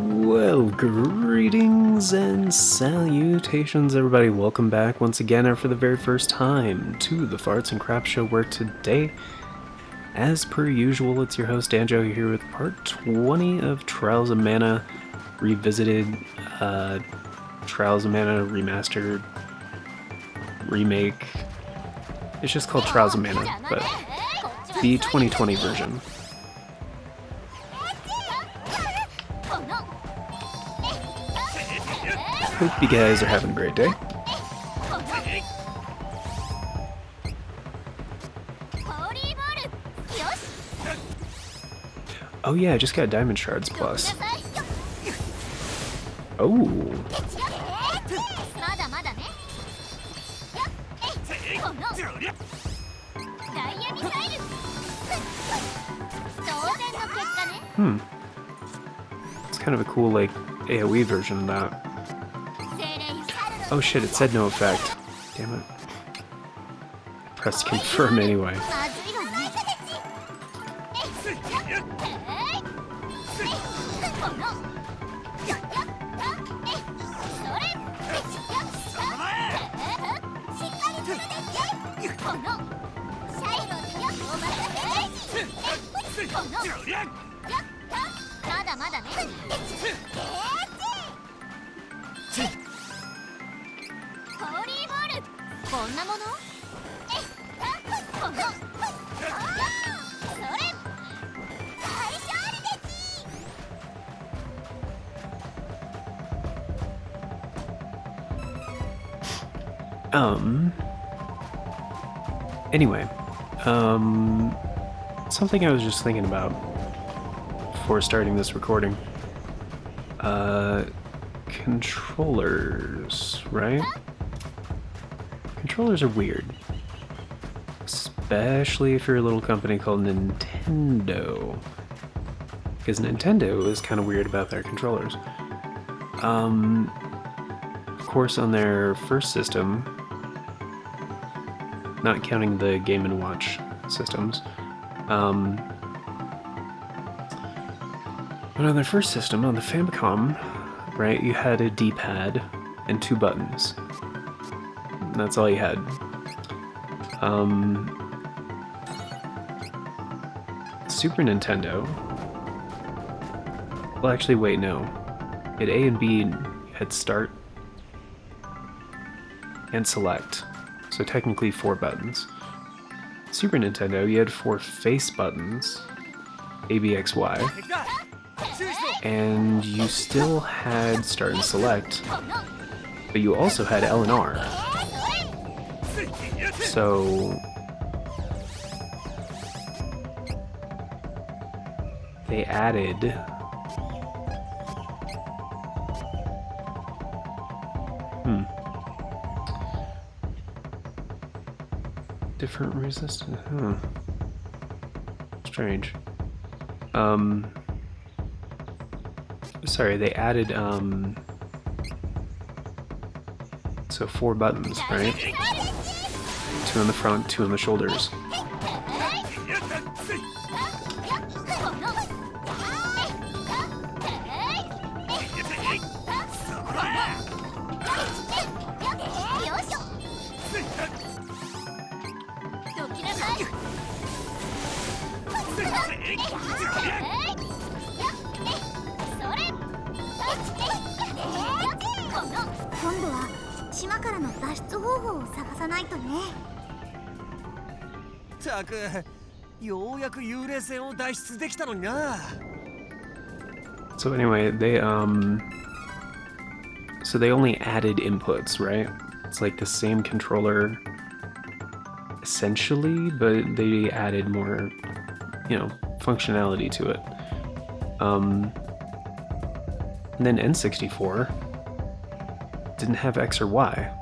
Well, greetings and salutations, everybody. Welcome back once again, and for the very first time, to the Farts and Crap Show, where today, as per usual, it's your host, Danjo, here with part 20 of Trials of Mana Revisited, Trials of Mana Remastered, Remake. It's just called Trials of Mana, but the 2020 version. Hope you guys are having a great day. Oh yeah, I just got Diamond Shards Plus. Oh. It's kind of a cool, like, AoE version of that. Oh shit, it said no effect. Damn it. I pressed confirm anyway. Anyway, something I was just thinking about before starting this recording. Controllers, right? Controllers are weird. Especially if you're a little company called Nintendo. Because Nintendo is kind of weird about their controllers. Of course, on their first system, not counting the Game & Watch systems, but on their first system, on the Famicom, right, you had a D-pad and 2 buttons. And that's all you had. Super Nintendo. Well, actually, wait, no. You had A and B, you had start and select. So technically 4 buttons. Super Nintendo, you had 4 face buttons, A, B, X, Y, and you still had start and select, but you also had L and R. So they added different resistance. Strange. Sorry, they added so 4 buttons, right? 2 in the front, 2 in the shoulders. So anyway, they so they only added inputs, right? It's like the same controller essentially, but they added more, functionality to it. And then N64 didn't have X or Y.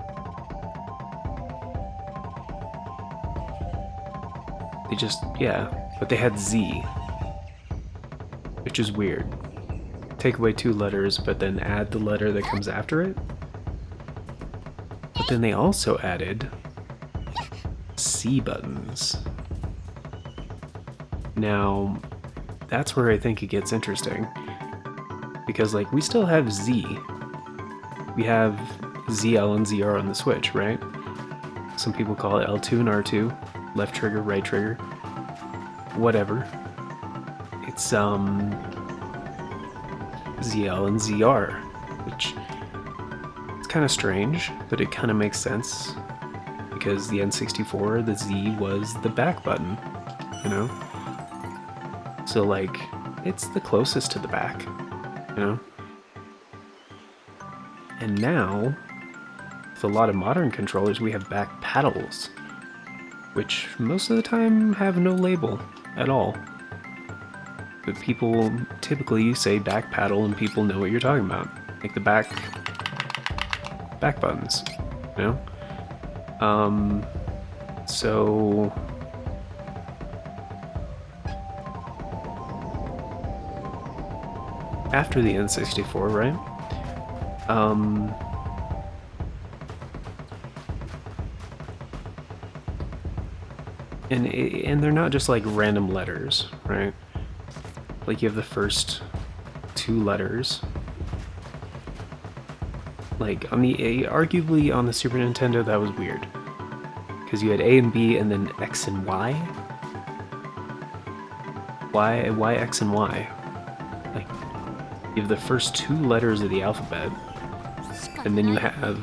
They just, but they had Z, which is weird. Take away 2 letters, but then add the letter that comes after it. But then they also added C buttons. Now, that's where I think it gets interesting. Because, like, we still have Z. We have ZL and ZR on the Switch, right? Some people call it L2 and R2, left trigger, right trigger, whatever. It's ZL and ZR, which is kind of strange, but it kind of makes sense because the N64, the Z was the back button, you know? So, like, it's the closest to the back, you know? And now, with a lot of modern controllers, we have back paddles, which most of the time have no label at all. But people typically say back paddle and people know what you're talking about. Like the back buttons, you know? So after the N64, right? And they're not just like random letters, right? Like you have the first two letters. Like on the arguably on the Super Nintendo that was weird. Because you had A and B and then X and Y. Why X and Y? Like you have the first two letters of the alphabet. And then you have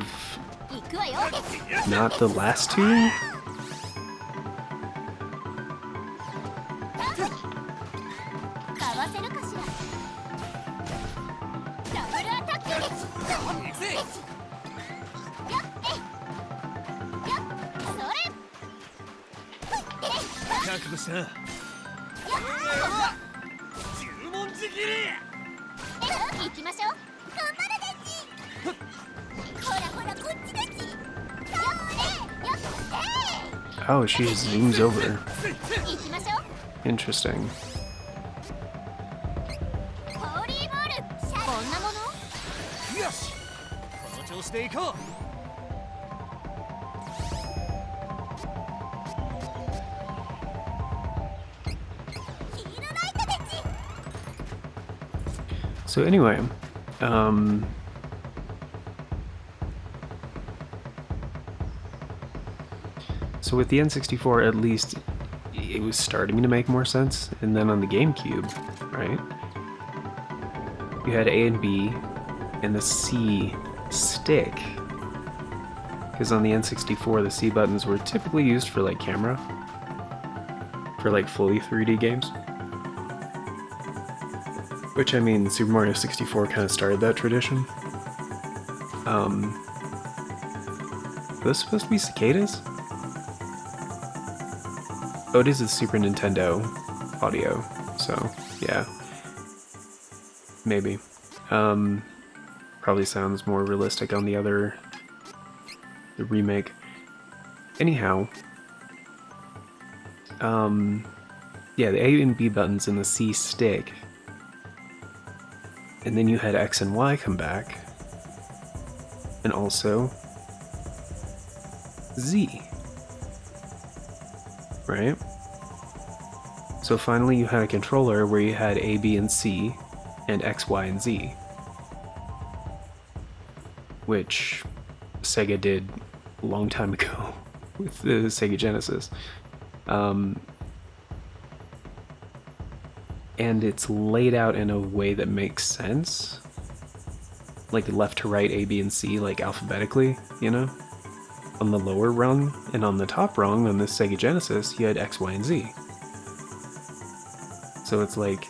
not the last two? Oh, she just zooms over. Interesting. So anyway, so with the N64, at least it was starting to make more sense, and then on the GameCube, right? You had A and B, and the C stick, because on the N64, the C buttons were typically used for like camera, for like fully 3D games. Which, I mean, Super Mario 64 kind of started that tradition. Are those supposed to be cicadas? Oh, it is a Super Nintendo audio, so, yeah. Maybe. Probably sounds more realistic on the remake. Anyhow, yeah, the A and B buttons and the C stick. And then you had X and Y come back. And also Z. Right? So finally you had a controller where you had A, B, and C, and X, Y, and Z. Which Sega did a long time ago with the Sega Genesis. And it's laid out in a way that makes sense. Like left to right, A, B, and C, like alphabetically, you know? On the lower rung, and on the top rung, on the Sega Genesis, you had X, Y, and Z. So it's like...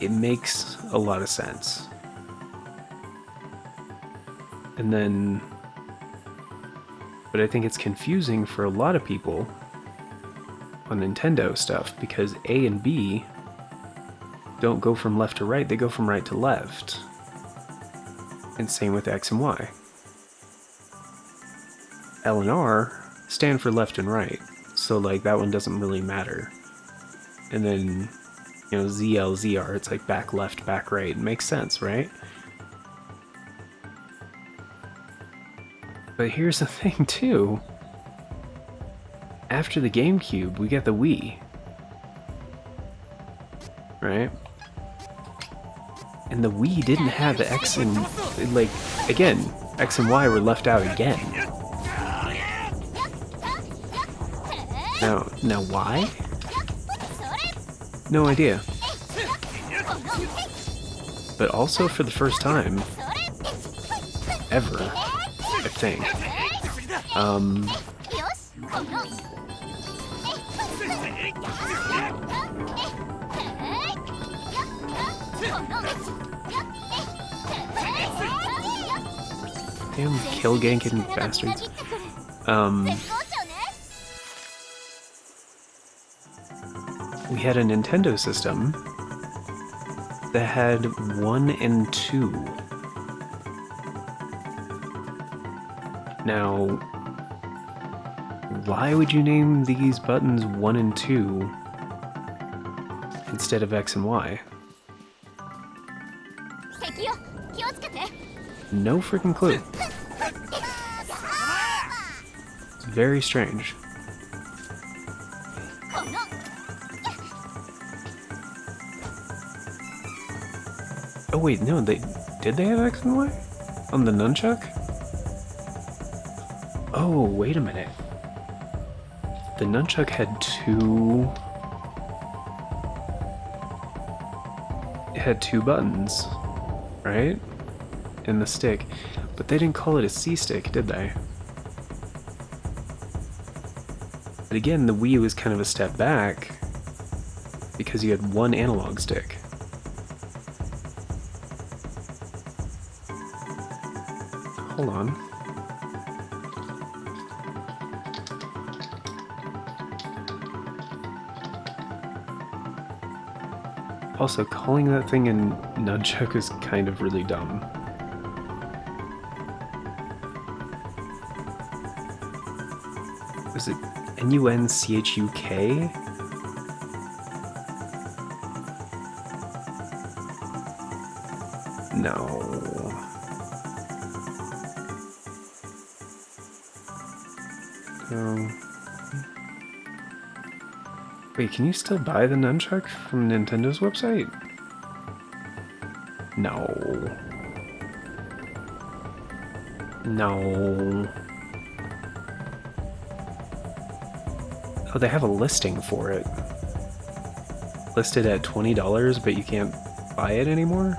it makes a lot of sense. And then... but I think it's confusing for a lot of people on Nintendo stuff, because A and B don't go from left to right, they go from right to left. And same with X and Y. L and R stand for left and right, so like that one doesn't really matter. And then, you know, ZL, ZR, it's like back left, back right. It makes sense, right? But here's the thing too. After the GameCube, we get the Wii. right? And the Wii didn't have X and, like, again, X and Y were left out again. Now why? No idea. But also for the first time ever, I think. Damn kill ganking bastards. We had a Nintendo system that had 1 and 2. Now, why would you name these buttons 1 and 2 instead of X and Y? No freaking clue. It's very strange. Oh wait, no, did they have X and Y? On the nunchuck? Oh, wait a minute. The nunchuck had two... It had 2 buttons, right? In the stick. But they didn't call it a C-stick, did they? But again, the Wii was kind of a step back because you had 1 analog stick. Hold on. Also, calling that thing a nunchuck is kind of really dumb. Was it N-U-N-C-H-U-K? No. Wait, can you still buy the nunchuck from Nintendo's website? No. No. Oh, they have a listing for it. Listed at $20, but you can't buy it anymore?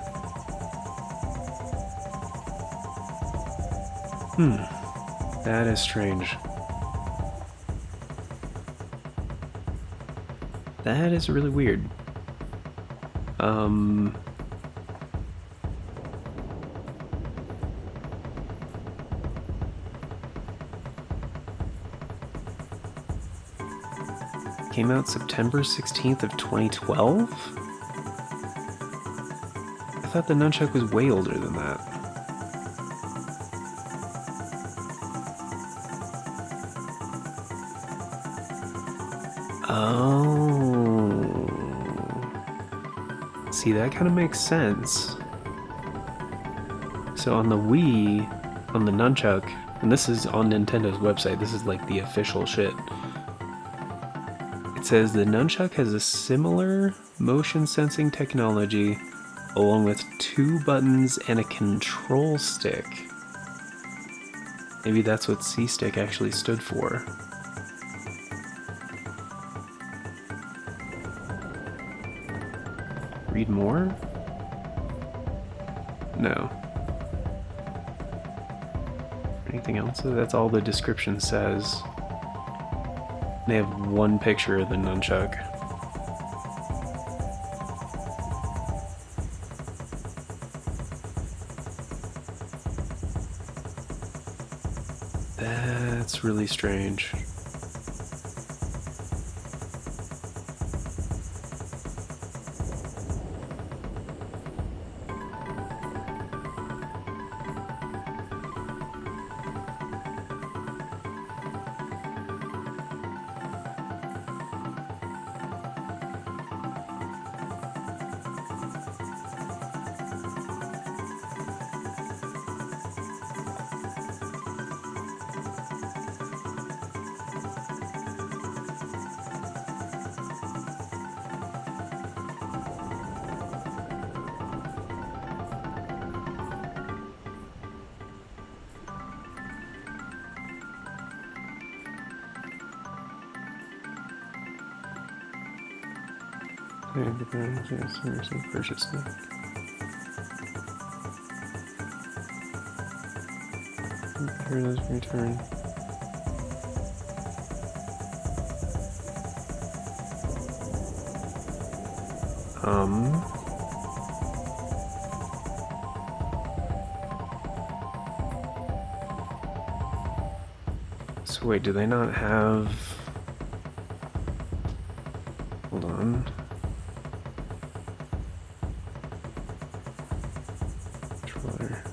That is strange. That is really weird. Came out September 16th of 2012? I thought the nunchuck was way older than that. Oh. See, that kind of makes sense. So on the Wii, on the nunchuck, and this is on Nintendo's website, this is like the official shit. It says the nunchuck has a similar motion sensing technology along with 2 buttons and a control stick. Maybe that's what C-stick actually stood for. Read more? No. Anything else? That's all the description says. They have 1 picture of the nunchuck. That's really strange. Purchase it. Here it is, return. So wait, do they not have... Hold on. Controller.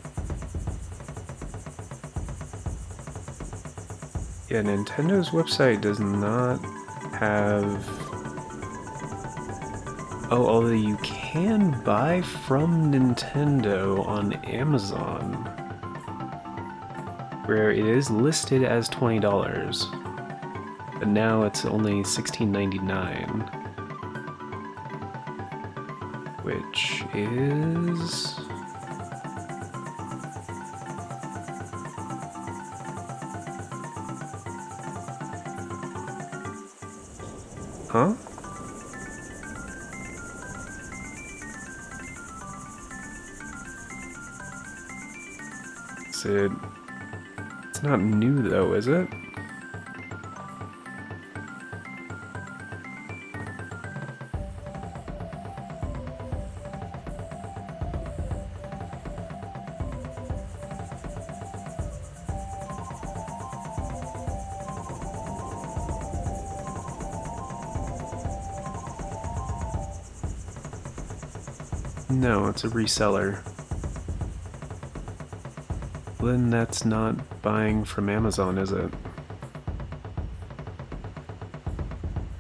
Yeah, Nintendo's website does not have... Oh, although you can buy from Nintendo on Amazon, where it is listed as $20, but now it's only $16.99, which is... Huh? It's not new though, is it? No, it's a reseller. Then that's not buying from Amazon, is it?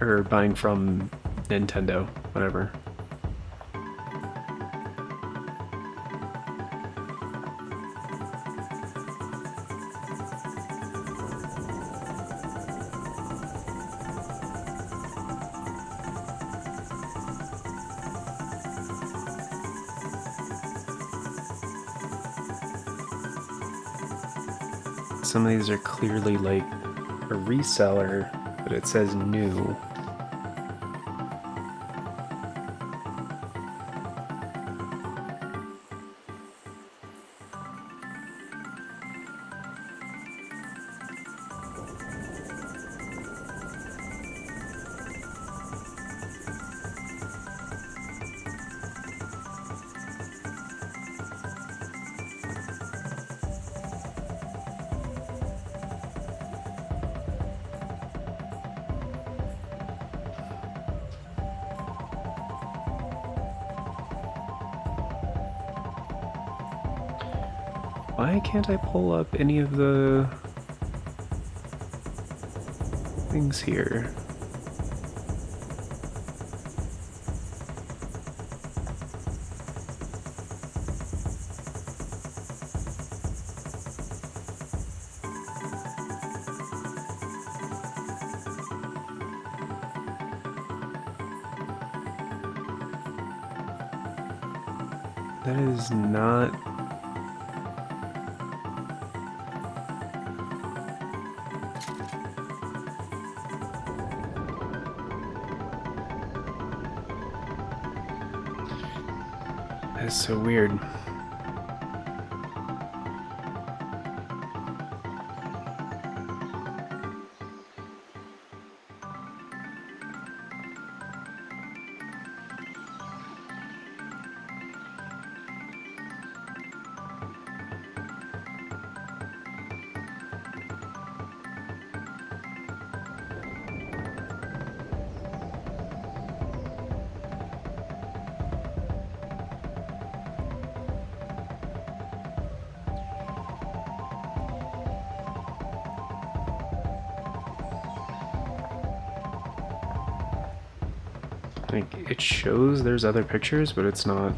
Or buying from Nintendo, whatever. Some of these are clearly like a reseller, but it says new. Why can't I pull up any of the things here? That is not... That's so weird. Like, it shows there's other pictures, but it's not...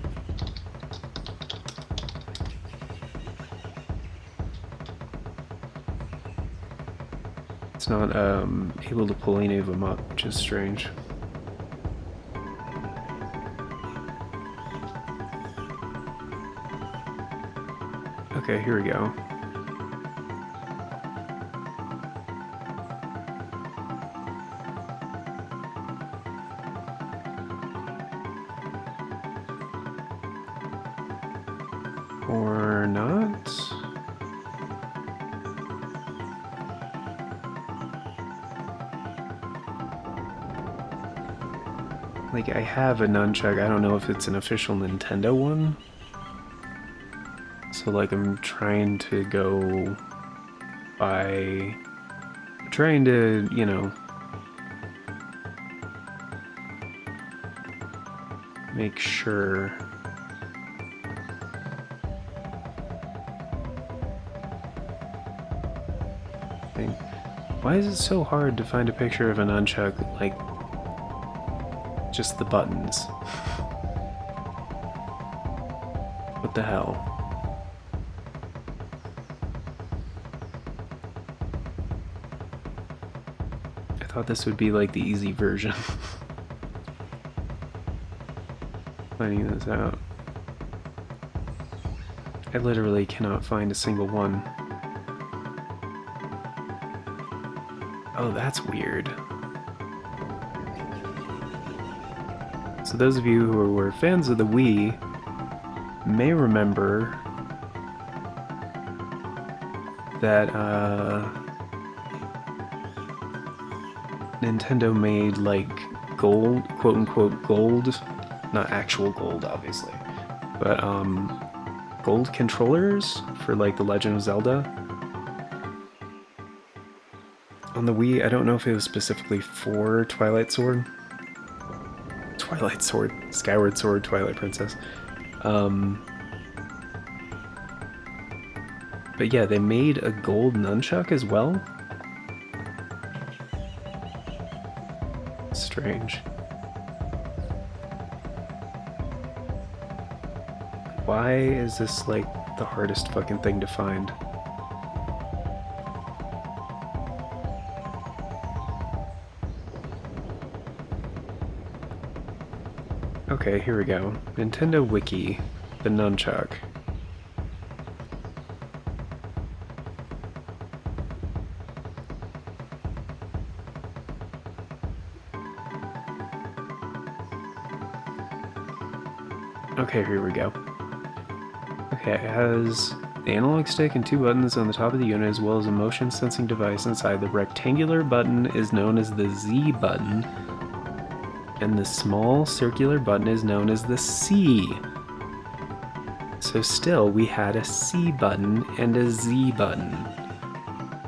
It's not, able to pull any of them up, which is strange. Okay, here we go. Like, I have a nunchuck. I don't know if it's an official Nintendo one. So, like, I'm trying to go by... I'm trying to, you know... make sure... Why is it so hard to find a picture of a nunchuck, like, just the buttons? What the hell? I thought this would be like the easy version. Finding this out. I literally cannot find a single one. Oh, that's weird. So those of you who were fans of the Wii may remember that Nintendo made like gold, quote-unquote gold, not actual gold obviously, but gold controllers for like The Legend of Zelda. On the Wii, I don't know if it was specifically for Twilight Sword, Skyward Sword, Twilight Princess. But yeah, they made a gold nunchuck as well. Strange. Why is this like the hardest fucking thing to find? Okay, here we go. Nintendo Wiki, the nunchuck. Okay, here we go. Okay, it has the analog stick and two buttons on the top of the unit, as well as a motion sensing device inside. The rectangular button is known as the Z button, and the small circular button is known as the C. So still, we had a C button and a Z button.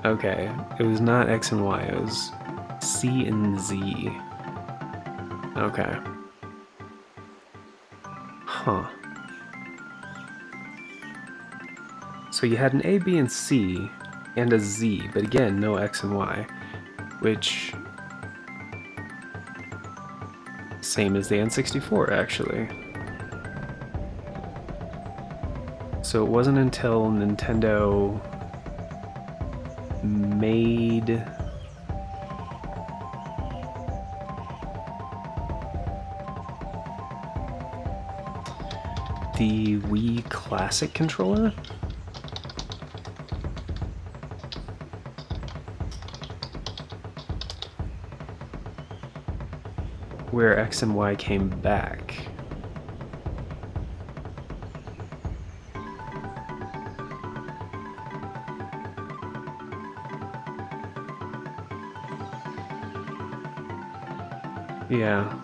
Okay, it was not X and Y, it was C and Z. Okay. Huh. So you had an A, B, and C, and a Z, but again, no X and Y, which... same as the N64, actually. So it wasn't until Nintendo made the Wii Classic controller where X and Y came back. Yeah.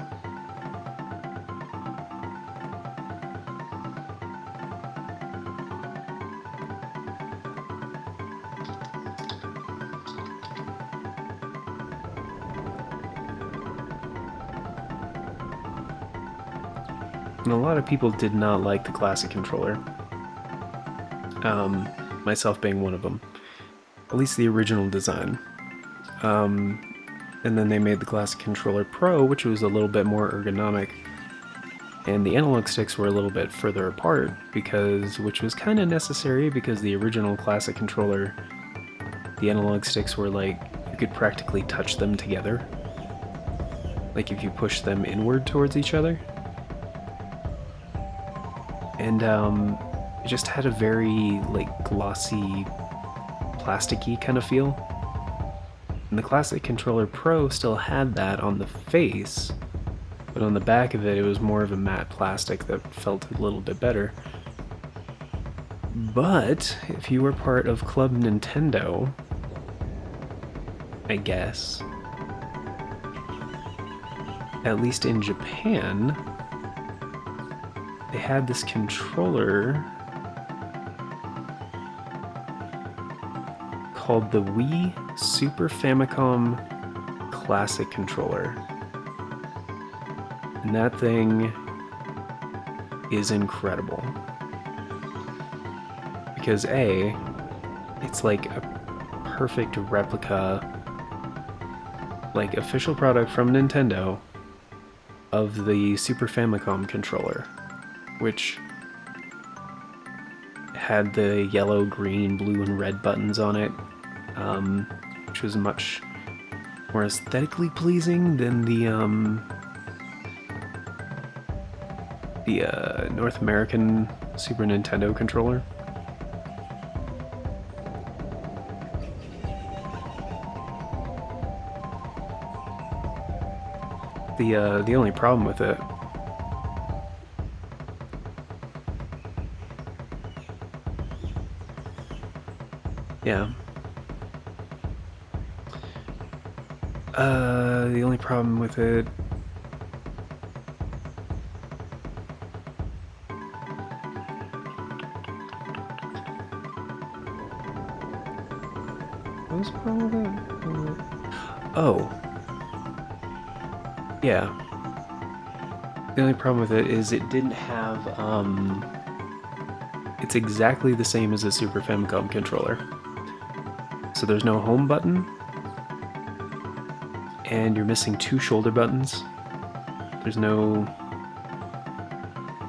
And a lot of people did not like the classic controller. Myself being one of them. At least the original design. And then they made the Classic Controller Pro, which was a little bit more ergonomic. And the analog sticks were a little bit further apart, which was kind of necessary because the original Classic Controller, the analog sticks were like, you could practically touch them together. Like if you push them inward towards each other. And it just had a very like glossy, plasticky kind of feel. And the Classic Controller Pro still had that on the face, but on the back of it, it was more of a matte plastic that felt a little bit better. But if you were part of Club Nintendo, I guess, at least in Japan, they had this controller called the Wii Super Famicom Classic Controller. And that thing is incredible. Because A, it's like a perfect replica, like official product from Nintendo of the Super Famicom controller, which had the yellow, green, blue, and red buttons on it, which was much more aesthetically pleasing than the North American Super Nintendo controller. The only problem with it the only problem with it what was the problem with it? Oh. Yeah. The only problem with it is it didn't have, it's exactly the same as a Super Famicom controller. So there's no home button, and you're missing 2 shoulder buttons. There's no...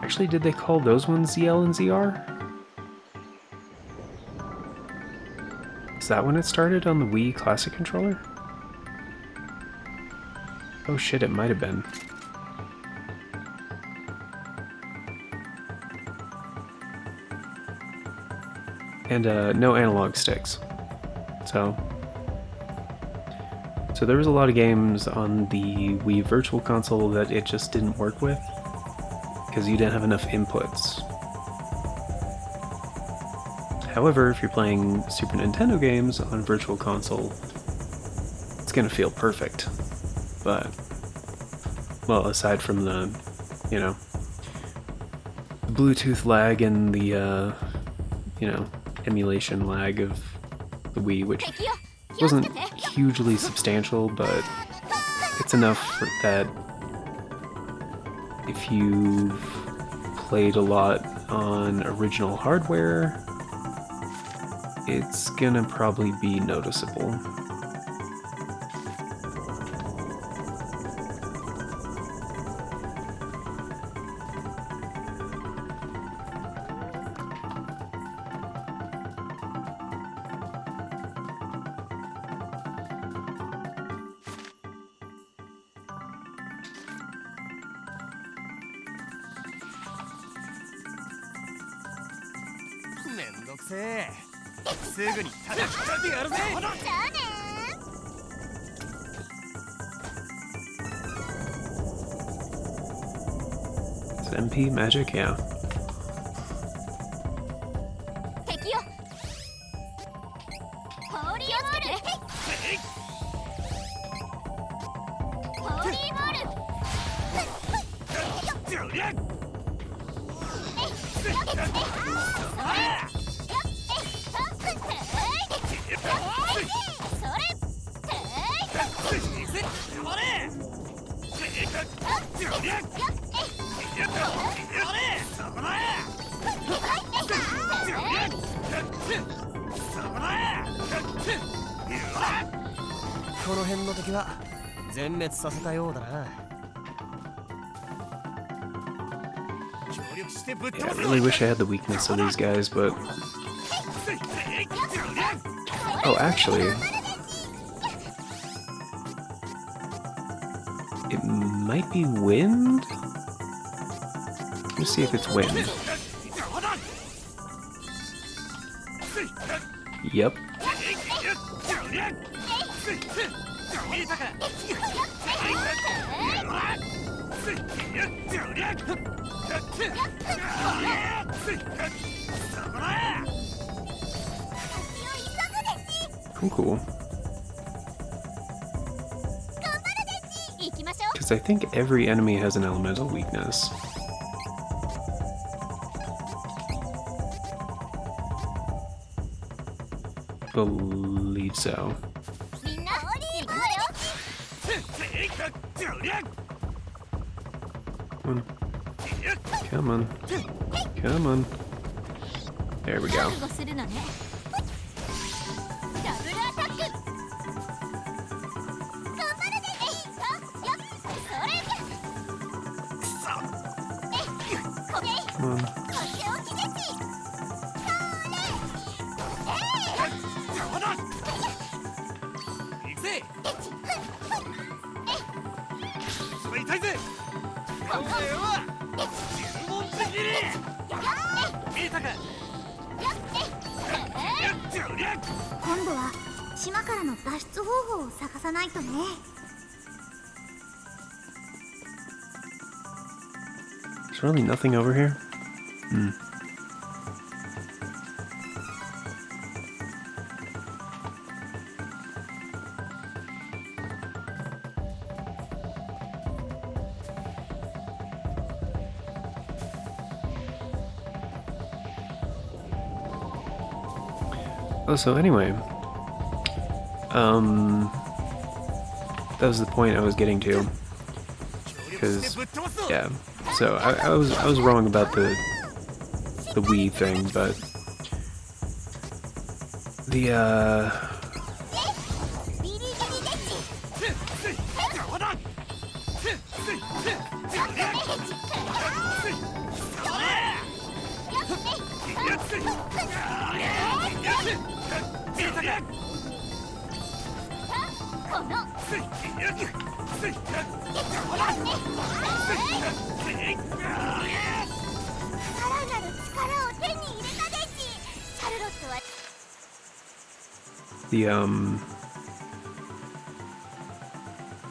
Actually, did they call those ones ZL and ZR? Is that when it started on the Wii Classic controller? Oh shit, it might have been. And no analog sticks. So there was a lot of games on the Wii Virtual Console that it just didn't work with because you didn't have enough inputs. However, if you're playing Super Nintendo games on Virtual Console, it's gonna feel perfect. But, well, aside from the, you know, the Bluetooth lag and the, you know, emulation lag of the Wii, which wasn't hugely substantial, but it's enough that if you've played a lot on original hardware, it's gonna probably be noticeable. Is it MP magic? Yeah. Yeah, I really wish I had the weakness of these guys, but... Oh, actually... It might be wind? Let's see if it's wind. Yep. Cool. Because Because I think every enemy has an elemental weakness. Believe so. Come on. Come on. There we go. Come on. There's really nothing over here? Hmm. Oh, so anyway, that was the point I was getting to, because, yeah, so I was wrong about the Wii thing, but the,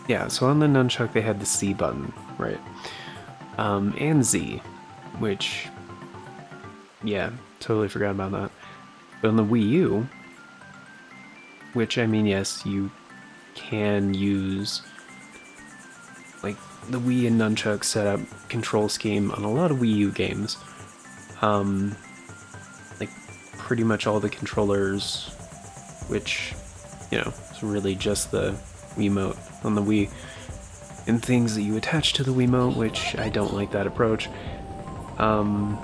yeah, so on the nunchuck they had the C button, right? And Z, which, yeah, totally forgot about that. But on the Wii U, which, I mean, yes, you can use, like, the Wii and nunchuck setup control scheme on a lot of Wii U games. Like, pretty much all the controllers, which, you know, is really just the Wiimote on the Wii, and things that you attach to the Wiimote, which I don't like that approach. But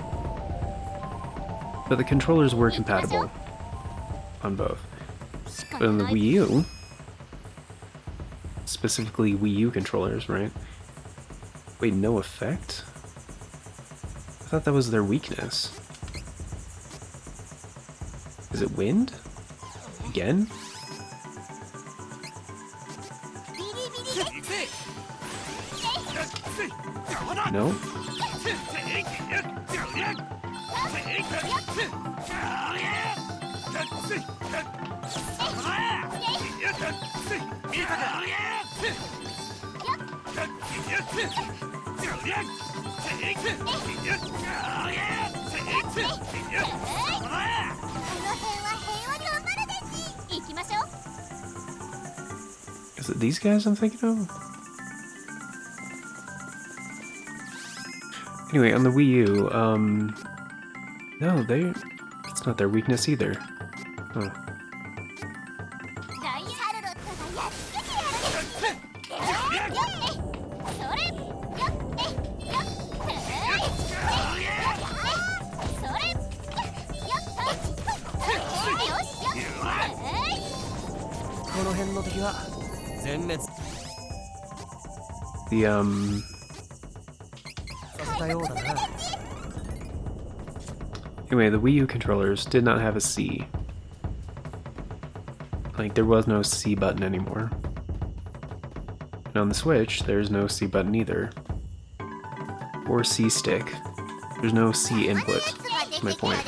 the controllers were compatible on both. But on the Wii U, specifically Wii U controllers, right? Wait, no effect? I thought that was their weakness. Is it wind? Again? No? Is it these guys I'm thinking of? Anyway, on the Wii U, no, it's not their weakness either. Huh. Anyway, the Wii U controllers did not have a C. Like, there was no C button anymore. And on the Switch, there's no C button either. Or C stick. There's no C input, that's my point.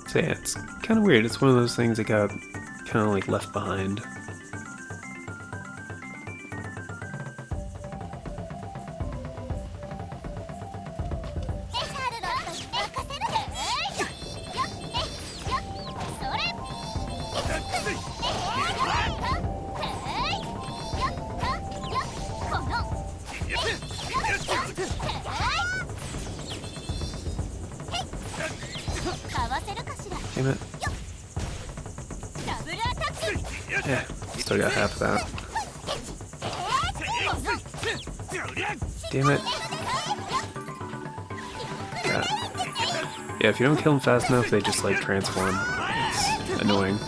So yeah, it's kind of weird. It's one of those things that got kind of like left behind. Damn it. Yeah, still got half of that. Damn it. Yeah, if you don't kill them fast enough, they just like transform. It's annoying.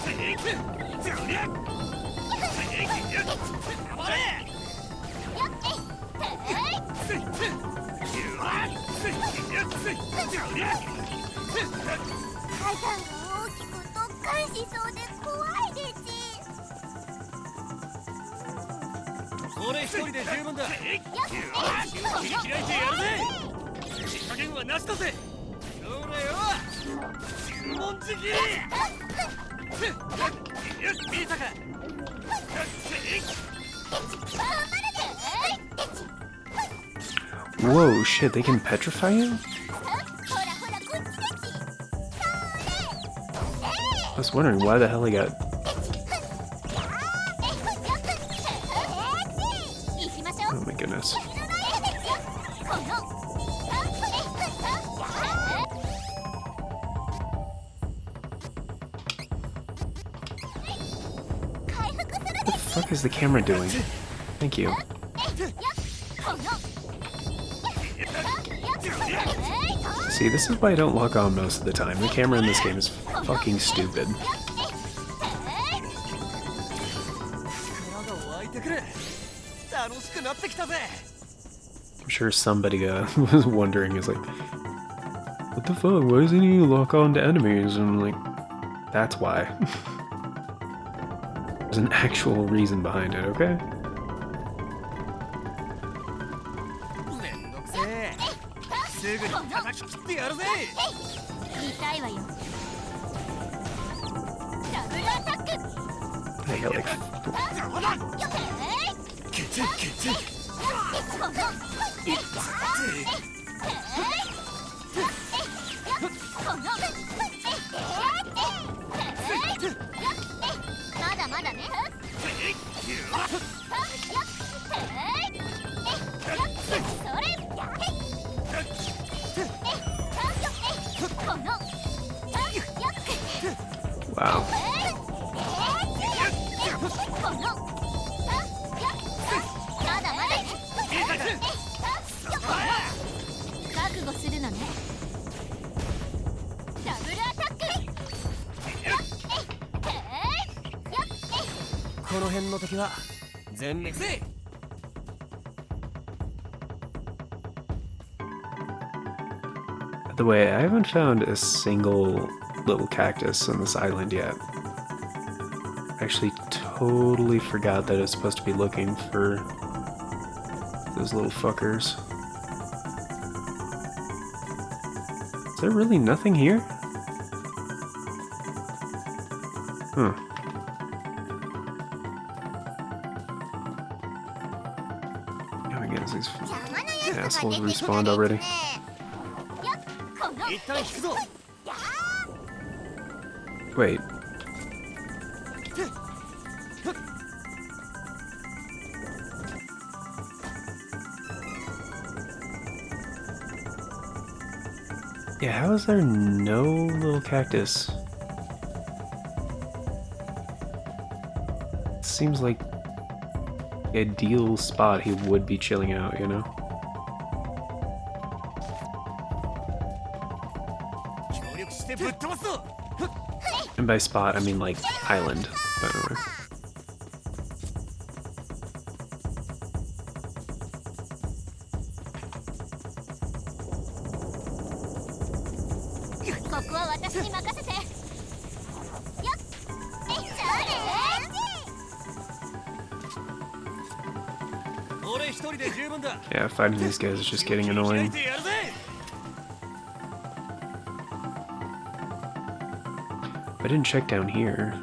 Whoa, shit, they can petrify you? I was wondering why the hell he got... Oh my goodness. What the fuck is the camera doing? Thank you. See, this is why I don't lock on most of the time. The camera in this game is fucking stupid. I'm sure somebody was wondering, is like, what the fuck, why doesn't he lock on to enemies? And I'm like, that's why. There's an actual reason behind it, okay? I got like... Wow. By the way, I haven't found a single little cactus on this island yet. I actually totally forgot that I was supposed to be looking for those little fuckers. Is there really nothing here? Huh. Oh my goodness, these assholes respawned already. Wait. Yeah, how is there no little cactus? It seems like the ideal spot he would be chilling out, you know? And by spot, I mean like island, by the way. Yeah, fighting these guys is just getting annoying. I didn't check down here.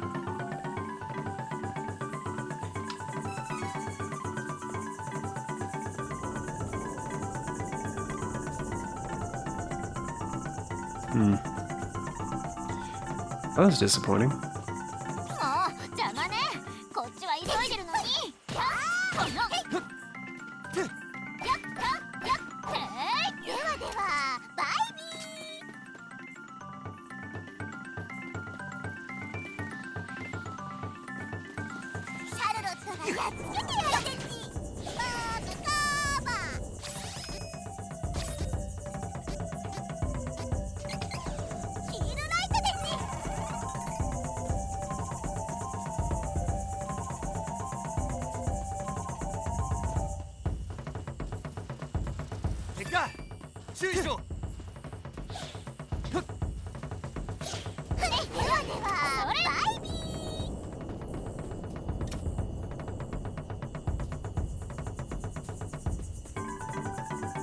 That was disappointing.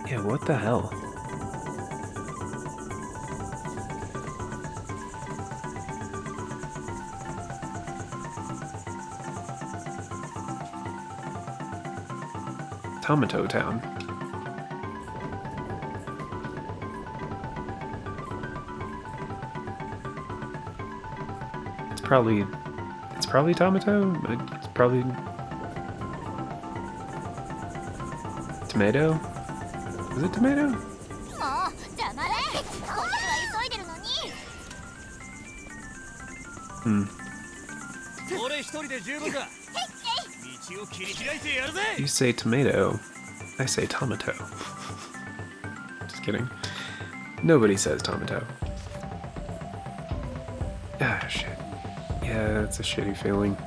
Yeah, what the hell? Tomato Town. It's probably Tomato? It's probably tomato? Is it tomato? You say tomato, I say tomato. Just kidding. Nobody says tomato. Ah, shit. Yeah, it's a shitty feeling.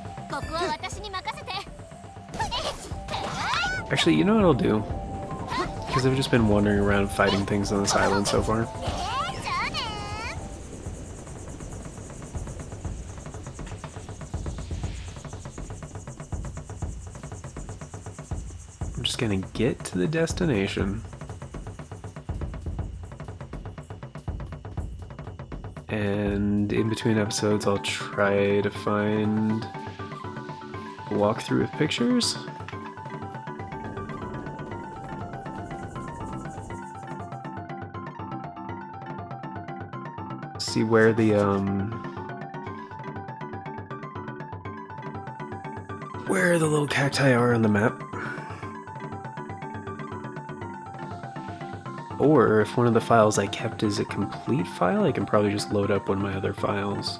Actually, you know what I'll do? Because I've just been wandering around fighting things on this island so far. I'm just gonna get to the destination. And in between episodes, I'll try to find a walkthrough with pictures. See where the little cacti are on the map. Or if one of the files I kept is a complete file, I can probably just load up one of my other files.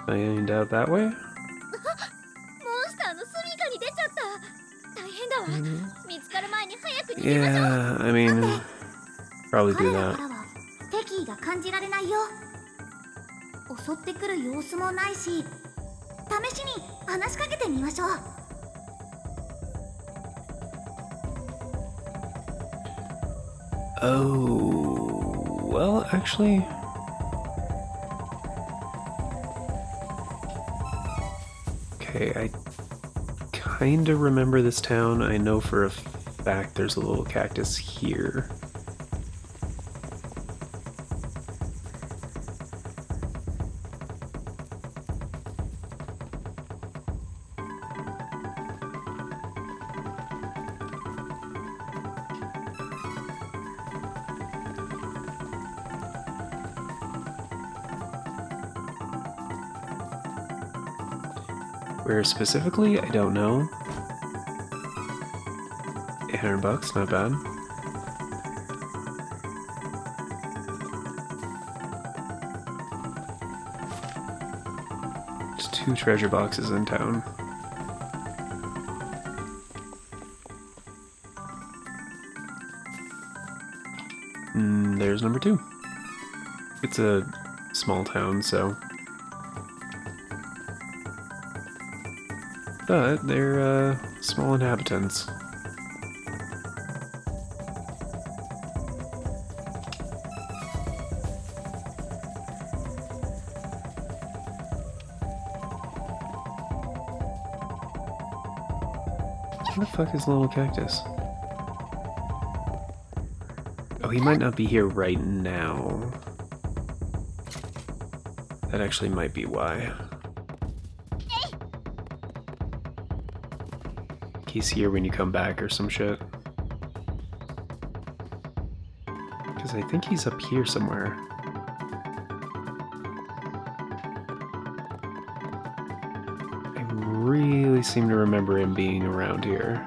Find out that way? Yeah, I mean, probably do that. Oh, well, actually... Okay, I kinda remember this town. I know for a fact there's a little cactus here. Where specifically, I don't know. 800 bucks, not bad. There's 2 treasure boxes in town. There's number 2. It's a small town, so... But they're small inhabitants. Where the fuck is the little cactus? Oh, he might not be here right now. That actually might be why. He's here when you come back or some shit. Because I think he's up here somewhere. I really seem to remember him being around here.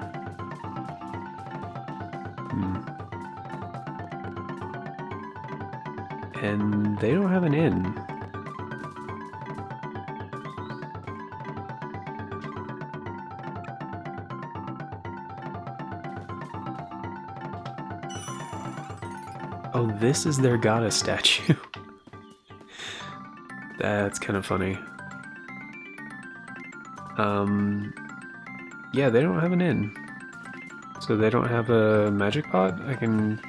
And they don't have an inn. Oh, this is their goddess statue. That's kind of funny. Yeah, they don't have an inn. So they don't have a magic pot I can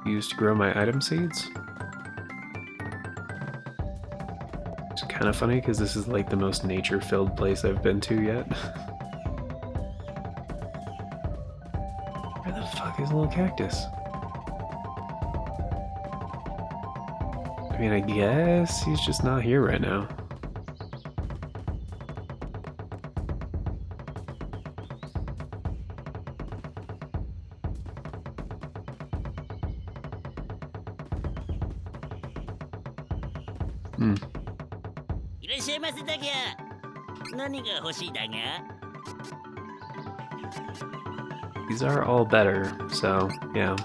use to grow my item seeds. It's kind of funny because this is like the most nature-filled place I've been to yet. Where the fuck is the little cactus? I mean, I guess he's just not here right now. These are all better, so yeah.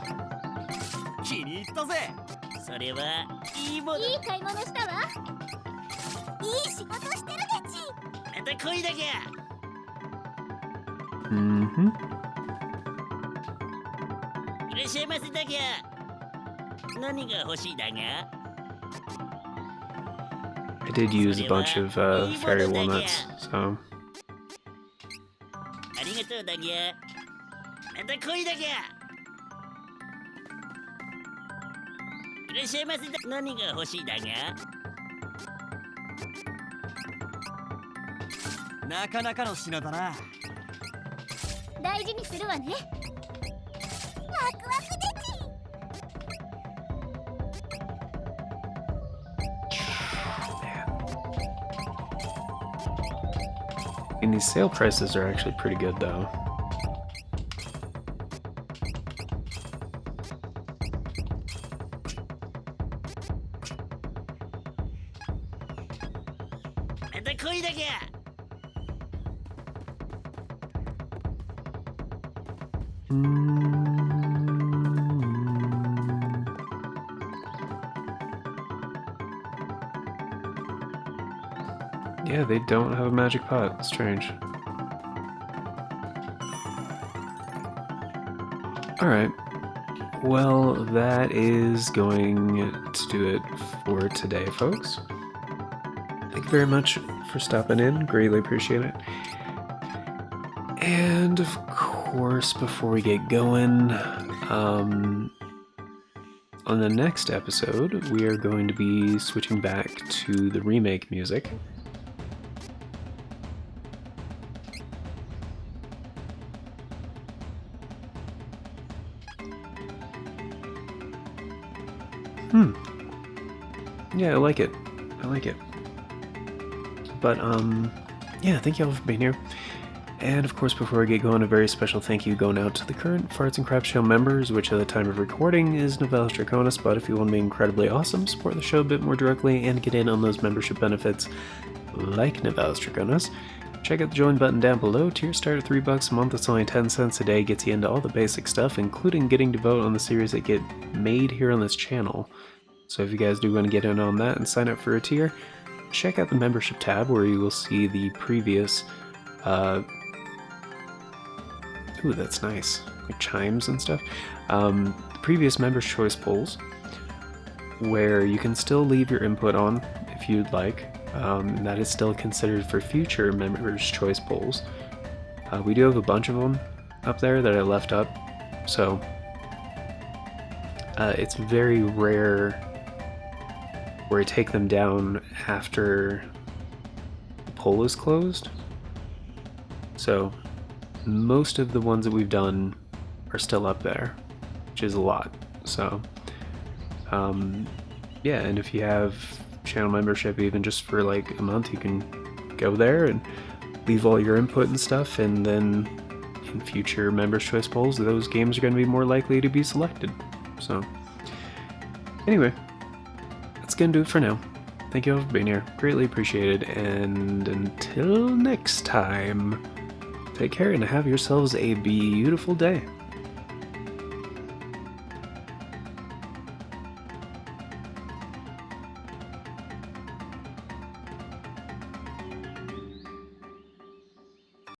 I did use a bunch of fairy walnuts, so. And these sale prices are actually pretty good though. Yeah, they don't have a magic pot. Strange. Alright. Well, that is going to do it for today, folks. Thank you very much for stopping in. Greatly appreciate it. And of course, before we get going, on the next episode, we are going to be switching back to the remake music. Yeah, I like it. I like it. But, yeah, thank you all for being here. And, of course, before we get going, a very special thank you going out to the current Farts and Crap Show members, which at the time of recording is Novellis Draconis, but if you want to be incredibly awesome, support the show a bit more directly, and get in on those membership benefits like Novellis Draconis, check out the join button down below. Tiers start at $3 a month. It's only 10 cents a day. Gets you into all the basic stuff, including getting to vote on the series that get made here on this channel. So if you guys do want to get in on that and sign up for a tier, check out the membership tab where you will see the previous, ooh, that's nice, like chimes and stuff, previous members' choice polls, where you can still leave your input on if you'd like. That is still considered for future members' choice polls. We do have a bunch of them up there that I left up, so it's very rare where I take them down after the poll is closed. So most of the ones that we've done are still up there, which is a lot. So, yeah, and if you have channel membership, even just for like a month, you can go there and leave all your input and stuff, and then in future members' choice polls, those games are going to be more likely to be selected. So, anyway, that's going to do it for now. Thank you all for being here. Greatly appreciated. And until next time, take care and have yourselves a beautiful day.